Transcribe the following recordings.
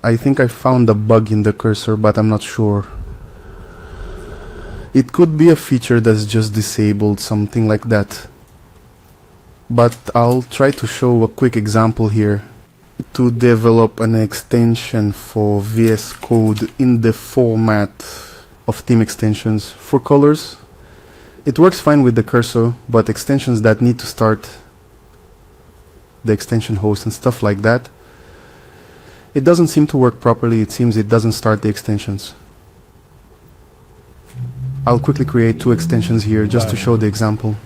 I think I found a bug in the cursor, but I'm not sure. It could be a feature that's just disabled, something like that. But I'll try to show a quick example here. To develop an extension for VS Code in the format of theme extensions for colors. It works fine with the cursor, but extensions that need to start the extension host and stuff like that, it doesn't seem to work properly. It seems it doesn't start the extensions. I'll quickly create 2 extensions here just to show the example.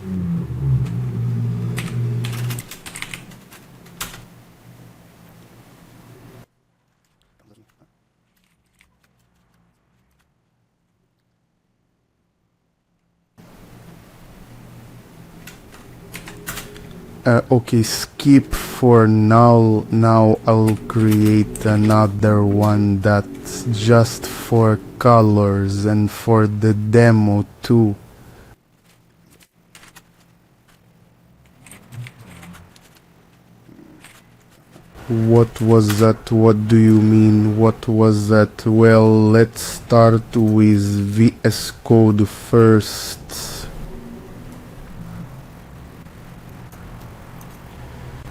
Okay, skip for now. Now I'll create another one that's just for colors and for the demo too. What was that? What do you mean? What was that? Well, let's start with VS Code first.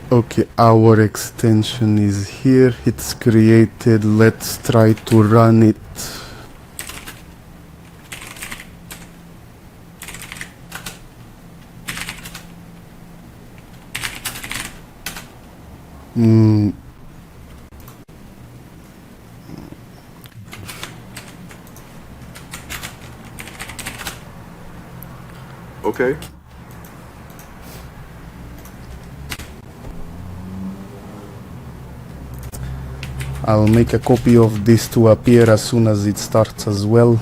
Okay, our extension is here, it's created, let's try to run it. Okay. I'll make a copy of this to appear as soon as it starts as well.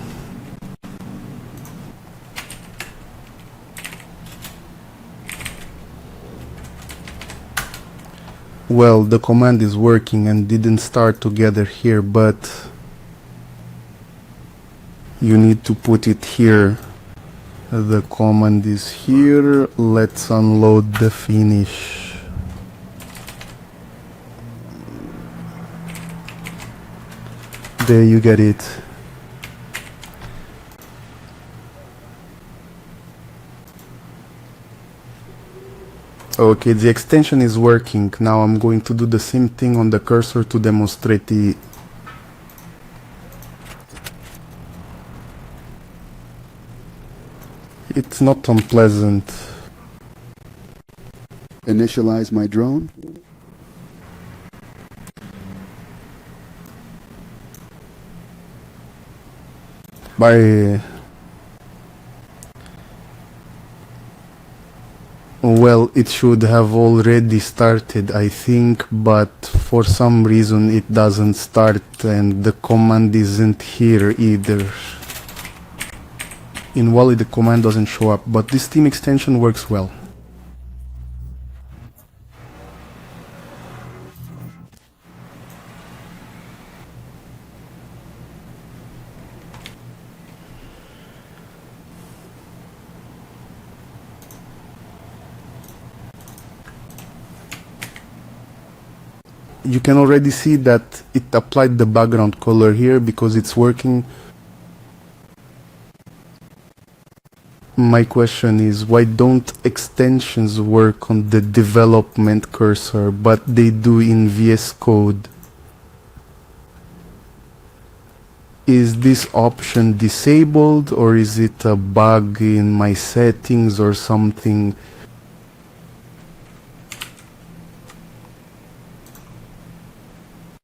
Well, the command is working and didn't start together here, but you need to put it here. The command is here. Let's unload the finish. There you get it. Okay, the extension is working. Now I'm going to do the same thing on the cursor to demonstrate it. It's not unpleasant. Initialize my drone. Well, it should have already started, I think, but for some reason it doesn't start and the command isn't here either. In Wally the command doesn't show up, but this theme extension works well. You can already see that it applied the background color here because it's working. My question is, why don't extensions work on the development cursor, but they do in VS Code? Is this option disabled, or is it a bug in my settings or something?